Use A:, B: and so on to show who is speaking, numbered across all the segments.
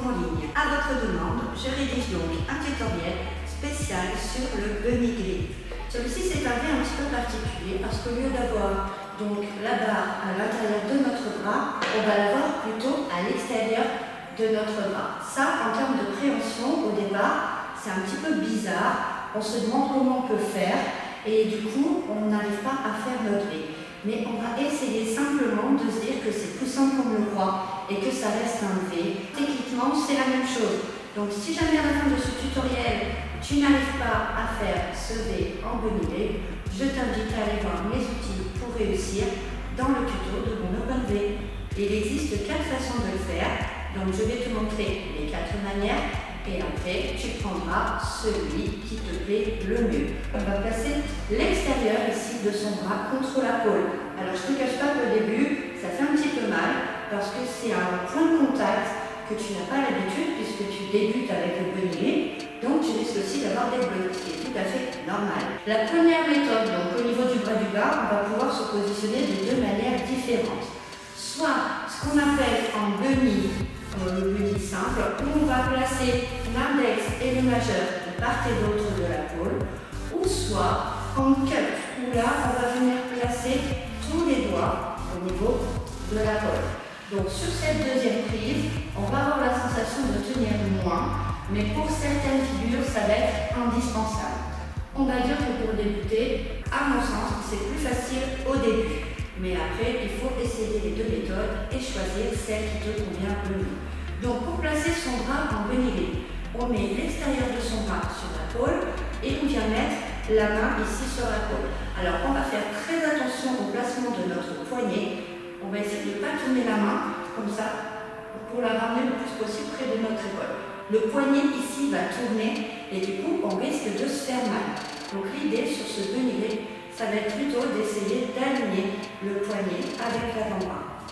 A: en ligne. À votre demande, je rédige donc un tutoriel spécial sur le bunny grip. Celui-ci c'est un V un petit peu particulier parce qu'au lieu d'avoir donc la barre à l'intérieur de notre bras, on va l'avoir plutôt à l'extérieur de notre bras. Ça, en termes de préhension, au départ, c'est un petit peu bizarre. On se demande comment on peut faire et du coup, on n'arrive pas à faire notre V. Mais on va essayer simplement de se dire que c'est plus simple qu'on le croit et que ça reste un V. Techniquement, c'est la même chose. Donc, si jamais à la fin de ce tutoriel, tu n'arrives pas à faire ce V en bunny grip, je t'invite à aller voir mes outils pour réussir dans le tuto de mon Open V. Il existe 4 façons de le faire. Donc, je vais te montrer les 4 manières et après, tu prendras celui qui te plaît le mieux. On va placer l'extérieur ici de son bras contre la pôle. Alors, je ne te cache pas qu'au début, ça fait un petit peu mal parce que c'est un point de contact que tu n'as pas l'habitude puisque tu débutes avec le bunny grip. Donc, tu risques aussi d'avoir des blocs, ce qui est tout à fait normal. La première méthode, donc au niveau du bras du bas, on va pouvoir se positionner de 2 manières différentes. Soit ce qu'on appelle en bunny, le bunny simple, où on va placer l'index et le majeur de part et d'autre de la pôle, ou soit en cup, où là on va venir placer tous les doigts au niveau de la pôle. Donc sur cette deuxième prise, on va avoir la sensation de tenir moins, mais pour certaines figures, ça va être indispensable. On va dire que pour débuter, à mon sens, c'est plus facile au début. Mais après, il faut essayer les 2 méthodes et choisir celle qui te convient le mieux. Donc pour placer son bras en bunny grip, on met l'extérieur de son bras sur la pôle et on vient mettre la main ici sur la pôle. Alors on va faire très attention au placement de notre poignet. On va essayer de ne pas tourner la main comme ça pour la ramener le plus possible près de notre épaule. Le poignet ici va tourner et du coup on risque de se faire mal. Donc l'idée sur ce bunny grip, ça va être plutôt d'essayer d'aligner le poignet avec l'avant-bras.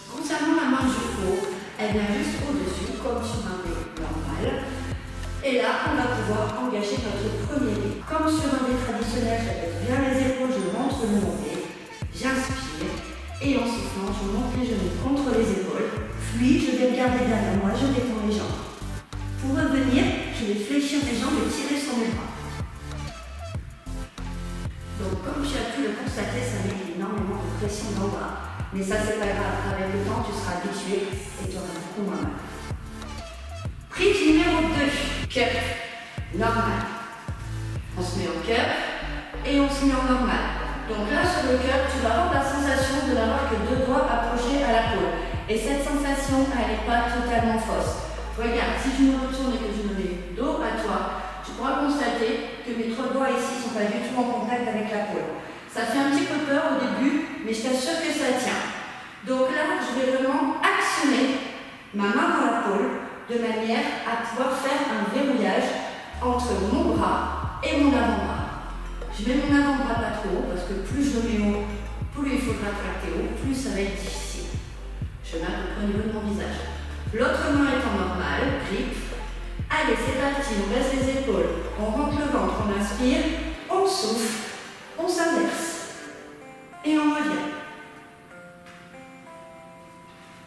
A: Concernant la main du haut, elle vient juste au-dessus, comme sur un V normal. Et là, on va pouvoir engager notre premier V. Comme sur un V traditionnel, j'appelle bien les épaules, je montre mon V, j'inspire, et en soufflant, je monte les genoux contre les épaules, puis je vais le garder derrière moi, je détends les jambes. Pour revenir, je vais fléchir les jambes et tirer sur mes bras. Donc comme tu as pu le constater, ça met énormément de pression dans le bras. Mais ça c'est pas grave, avec le temps tu seras habitué et tu auras beaucoup moins mal. Prise numéro 2, cup, normal. On se met en cup et on se met en normal. Donc là sur le cup, tu vas avoir la sensation de n'avoir que 2 doigts approchés à la pôle. Et cette sensation, elle n'est pas totalement fausse. Regarde, si je me retourne et que je me mets dos à toi, tu pourras constater que mes 3 doigts ici ne sont pas du tout en contact avec la pôle. Ça fait un petit peu peur au début, mais je t'assure que ça tient. Donc là, je vais vraiment actionner ma main dans la pôle de manière à pouvoir faire un verrouillage entre mon bras et mon avant-bras. Je mets mon avant-bras pas trop haut parce que plus je le mets haut, plus il faudra tracter haut, plus ça va être difficile. Je mets à peu près au niveau de mon visage. L'autre main est en normal, grip. Allez, c'est parti, on baisse les épaules, on rentre le ventre, on inspire, on souffle, on s'inverse et on revient.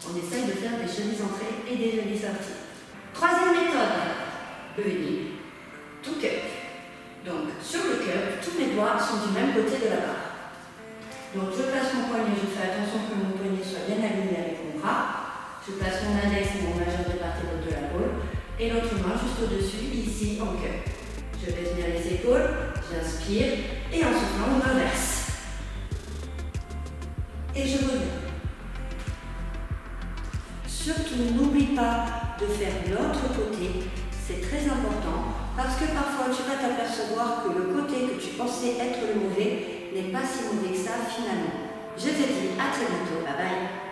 A: On essaye de faire des jolies entrées et des jolies sorties. Troisième méthode, bunny to cup. Donc sur le cup, tous mes doigts sont du même côté de la barre. Donc je place mon poignet, je fais attention que mon poignet soit bien aligné avec mon bras. Je place mon index et mon majeur de part et d'autre de la pôle. Et l'autre main juste au-dessus, ici en cup. Je baisse bien les épaules, j'inspire et en soufflant, je m'inverse. Et je reviens. Surtout, n'oublie pas de faire l'autre côté, c'est très important parce que parfois tu vas t'apercevoir que le côté que tu pensais être le mauvais n'est pas si mauvais que ça finalement. Je te dis à très bientôt, bye bye.